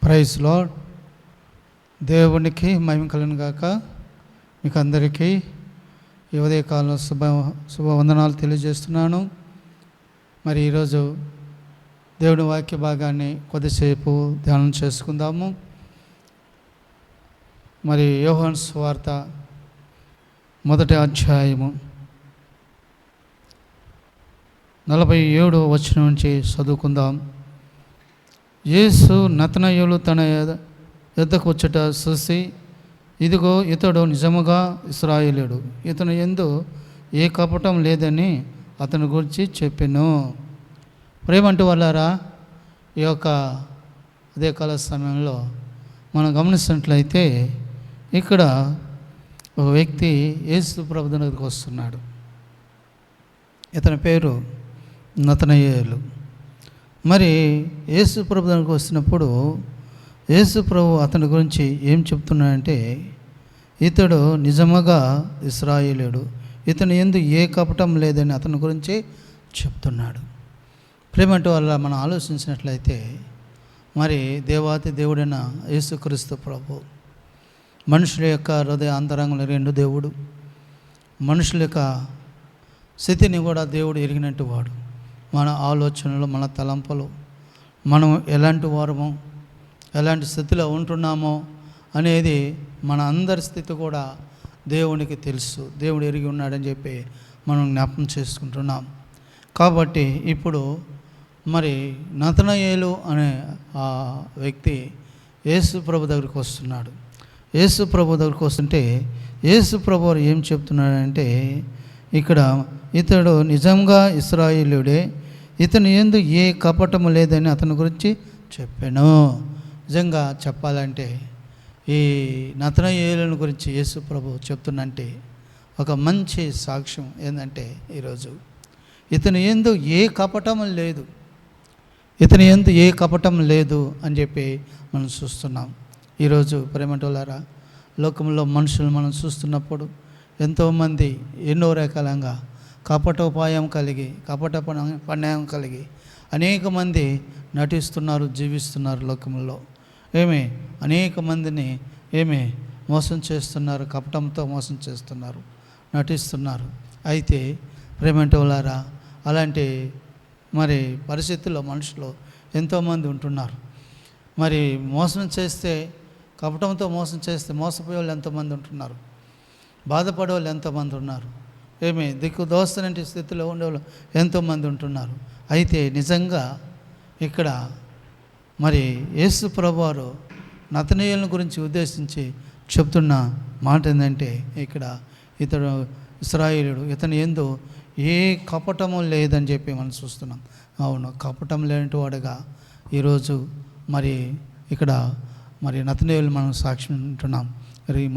Praise lord. దేవునికి మహిమ కలుగును గాక. మీకు అందరికీ ఈ ఉదయకాలంలో శుభవందనాలు తెలియజేస్తున్నాను. మరి ఈరోజు దేవుని వాక్య భాగాన్ని కొద్దిసేపు ధ్యానం చేసుకుందాము. మరి యోహాను సువార్త 1వ అధ్యాయము 47వ వచనం నుంచి చదువుకుందాం. యేసు నతనయేలు తన యొద్దకు వచ్చుట చూసి, ఇదిగో ఇతడు నిజముగా ఇశ్రాయేలీయుడు, ఇతని యందు ఏ కపటం లేదని అతని గురించి చెప్పెను. ప్రేమంటి వాళ్ళారా, ఈ యొక్క ఉదయకాల సమయంలో మనం గమనించినట్లయితే ఇక్కడ ఒక వ్యక్తి యేసు ప్రభు దగ్గరికి వస్తున్నాడు. ఇతని పేరు నతనయేలు. మరి యేసు ప్రభు దగ్గరికి వస్తున్నప్పుడు యేసు ప్రభు అతని గురించి ఏం చెప్తున్నాడంటే, ఇతడు నిజముగా ఇశ్రాయేలీయుడు, ఇతని యందు ఏ కపటం లేదని అతని గురించి చెప్తున్నాడు. ప్రేమంటే వల్ల మనం ఆలోచించినట్లయితే మరి దేవాతి దేవుడైన యేసుక్రీస్తు ప్రభు మనుషుల యొక్క హృదయ అంతరంగంలో రెండు దేవుడు, మనుషుల యొక్క స్థితిని కూడా దేవుడు ఎరిగినట్టు వాడు. మన ఆలోచనలు, మన తలంపులు, మనం ఎలాంటి వారమో, ఎలాంటి స్థితిలో ఉంటున్నామో అనేది మన అందరి స్థితి కూడా దేవునికి తెలుసు. దేవుడు ఎరిగి ఉన్నాడని చెప్పి మనం జ్ఞాపకం చేసుకుంటున్నాం. కాబట్టి ఇప్పుడు మరి నతనయేలు అనే ఆ వ్యక్తి యేసు ప్రభు దగ్గరికి వస్తున్నాడు. యేసు ప్రభు దగ్గరికి వస్తుంటే యేసు ప్రభు ఏం చెప్తున్నాడంటే, ఇక్కడ ఇతడు నిజంగా ఇశ్రాయేలీయుడే, ఇతని యందు ఏ కపటము లేదని అతని గురించి చెప్పాను. నిజంగా చెప్పాలంటే ఈ నతనయేలుని గురించి యేసు ప్రభు చెప్తున్నంటే ఒక మంచి సాక్ష్యం ఏంటంటే, ఈరోజు ఇతని యందు ఏ కపటం లేదు, ఇతని యందు ఏ కపటం లేదు అని చెప్పి మనం చూస్తున్నాం. ఈరోజు ప్రేమటోలారా, లోకంలో మనుషులు మనం చూస్తున్నప్పుడు ఎంతోమంది ఎన్నో రకాలంగా కపటోపాయం కలిగి, పన్యాయం కలిగి అనేక మంది నటిస్తున్నారు, జీవిస్తున్నారు. లోకంలో అనేక మందిని మోసం చేస్తున్నారు, కపటంతో మోసం చేస్తున్నారు, నటిస్తున్నారు. అయితే ప్రేమంటోలారా, అలాంటి మరి పరిస్థితుల్లో మనుషులు ఎంతోమంది ఉంటున్నారు. మరి మోసం చేస్తే, కపటంతో మోసం చేస్తే మోసపోయే వాళ్ళు ఎంతోమంది ఉంటున్నారు, బాధపడే వాళ్ళు ఎంతోమంది ఉన్నారు, దిక్కు దోస్తనంటి స్థితిలో ఉండేవాళ్ళు ఎంతోమంది ఉంటున్నారు. అయితే నిజంగా ఇక్కడ మరి యేసు ప్రభువారు నతనయేలుని గురించి ఉద్దేశించి చెప్తున్న మాట ఏంటంటే, ఇక్కడ ఇతడు ఇశ్రాయేలీయుడు, ఇతని యందు ఏ కపటము లేదని చెప్పి మనం చూస్తున్నాం. అవును, కపటం లేని వాడుగా ఈరోజు మరి ఇక్కడ మరి నతనయేలు మనం సాక్ష్యం వింటున్నాం.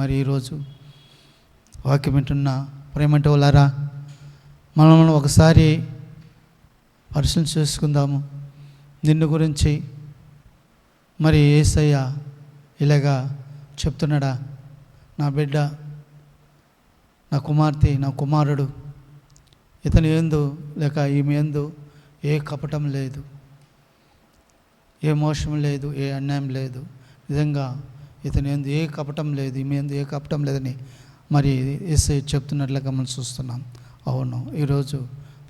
మరి ఈరోజు వాక్యం వింటున్న ప్రేమంటే వాళ్ళారా, మనం ఒకసారి పరిశీలన చేసుకుందాము. నిన్ను గురించి మరి యేసయ్య ఇలాగా చెప్తున్నాడా, నా బిడ్డ, నా కుమార్తె, నా కుమారుడు, ఇతని యందు లేక ఈమె యందు ఏ కపటం లేదు, ఏ మోసం లేదు, ఏ అన్యాయం లేదు, నిజంగా ఇతని యందు ఏ కపటం లేదు, ఈమె యందు ఏ కపటం లేదని మరి యేసయ్య చెప్తున్నట్లుగా మనం చూస్తున్నాం. అవును, ఈరోజు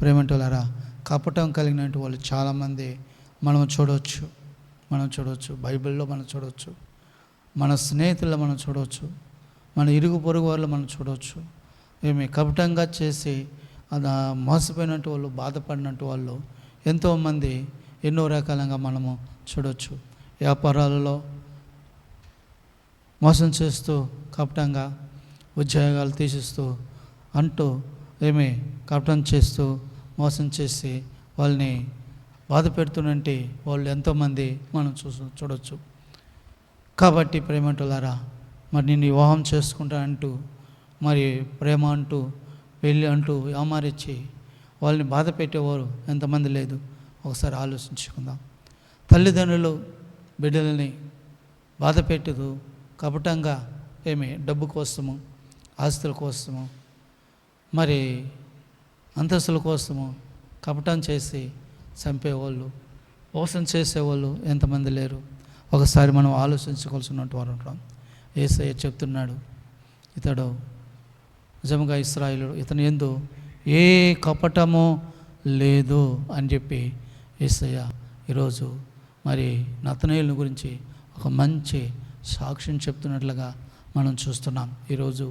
ప్రేమంటోలారా, కపటం కలిగినటువంటి వాళ్ళు చాలామంది మనం చూడవచ్చు, బైబిల్లో మనం చూడవచ్చు, మన స్నేహితుల్లో మనం చూడవచ్చు, మన ఇరుగు పొరుగు వాళ్ళు మనం చూడవచ్చు. కపటంగా చేసి మోసపోయినట్టు వాళ్ళు, బాధపడినట్టు వాళ్ళు ఎంతోమంది ఎన్నో రకాలుగా మనము చూడవచ్చు. వ్యాపారాలలో మోసం చేస్తూ, కపటంగా ఉద్యోగాలు తీసిస్తూ అంటూ కపటం చేస్తూ మోసం చేసి వాళ్ళని బాధ పెడుతున్నంటే వాళ్ళు ఎంతోమంది మనం చూడవచ్చు. కాబట్టి ప్రేమంటులారా, మరి నేను వివాహం చేసుకుంటానంటూ, మరి ప్రేమ అంటూ, పెళ్ళి అంటూ యామారిచ్చి వాళ్ళని బాధ పెట్టేవారు ఎంతమంది లేదు. ఒకసారి ఆలోచించుకుందాం. తల్లిదండ్రులు బిడ్డలని బాధ పెట్టదు కపటంగా డబ్బు కోసము, ఆస్తుల కోసము, మరి అంతస్తుల కోసము కపటం చేసి చంపేవాళ్ళు, మోసం చేసేవాళ్ళు ఎంతమంది లేరు. ఒకసారి మనం ఆలోచించుకోవాల్సినటువంటి వారు ఉంటాం. యేసయ్య చెప్తున్నాడు, ఇతడు నిజంగా ఇశ్రాయేలుడు, ఇతని యందు ఏ కపటము లేదు అని చెప్పి యేసయ్య ఈరోజు మరి నతనయేలుని గురించి ఒక మంచి సాక్ష్యం చెప్తున్నట్లుగా మనం చూస్తున్నాం. ఈరోజు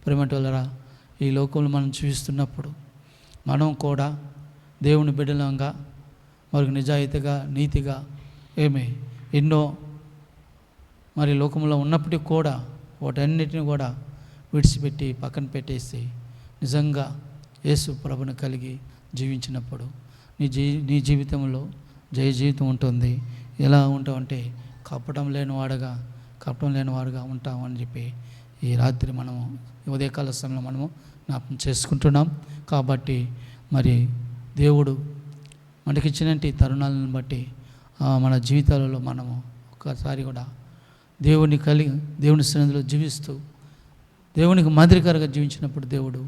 ప్రేమటి వలరా ఈ లోకంలో మనం చూస్తున్నప్పుడు మనం కూడా దేవుని బిడ్డలంగా మరి నిజాయితీగా నీతిగా ఎన్నో మరి లోకంలో ఉన్నప్పటికీ కూడా వాటన్నిటిని కూడా విడిచిపెట్టి పక్కన పెట్టేసి నిజంగా యేసు ప్రభుని కలిగి జీవించినప్పుడు నీ జీవితంలో జయ జీవితం ఉంటుంది. ఎలా ఉంటావంటే కపటం లేనివాడుగా ఉంటామని చెప్పి ఈ రాత్రి మనము ఉదయకాల సమయంలో మనము జ్ఞాపకం చేసుకుంటున్నాం. కాబట్టి మరి దేవుడు మనకిచ్చినటువంటి తరుణాలను బట్టి మన జీవితాలలో మనము ఒక్కసారి కూడా దేవుని సన్నిధిలో జీవిస్తూ దేవునికి మాదిరికరంగా జీవించినప్పుడు దేవుడు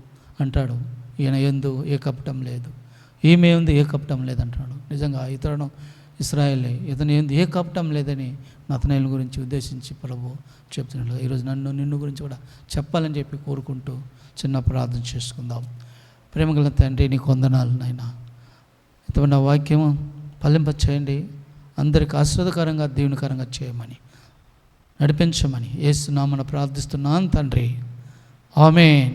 అంటాడు, ఈయన యందు ఏ కపటం లేదు, ఈమె యందు ఏ కపటం లేదంటాడు. నిజంగా ఇతరుడు ఇశ్రాయేలే, ఇతని యందు ఏ కపటం లేదని నతనయేలు గురించి ఉద్దేశించి ప్రభు చెప్తున్నాడు. ఈరోజు నిన్ను గురించి కూడా చెప్పాలని చెప్పి కోరుకుంటూ చిన్న ప్రార్థన చేసుకుందాం. ప్రేమగల తండ్రి, నీకు వందనాలు నాయనా. ఇతమైన వాక్యము ఫలింప చేయండి, అందరికి ఆశీర్వాదకరంగా దీవెనకరంగా చేయమని నడిపించమని యేసు నామమున ప్రార్థిస్తున్నాను తండ్రి. ఆమేన్.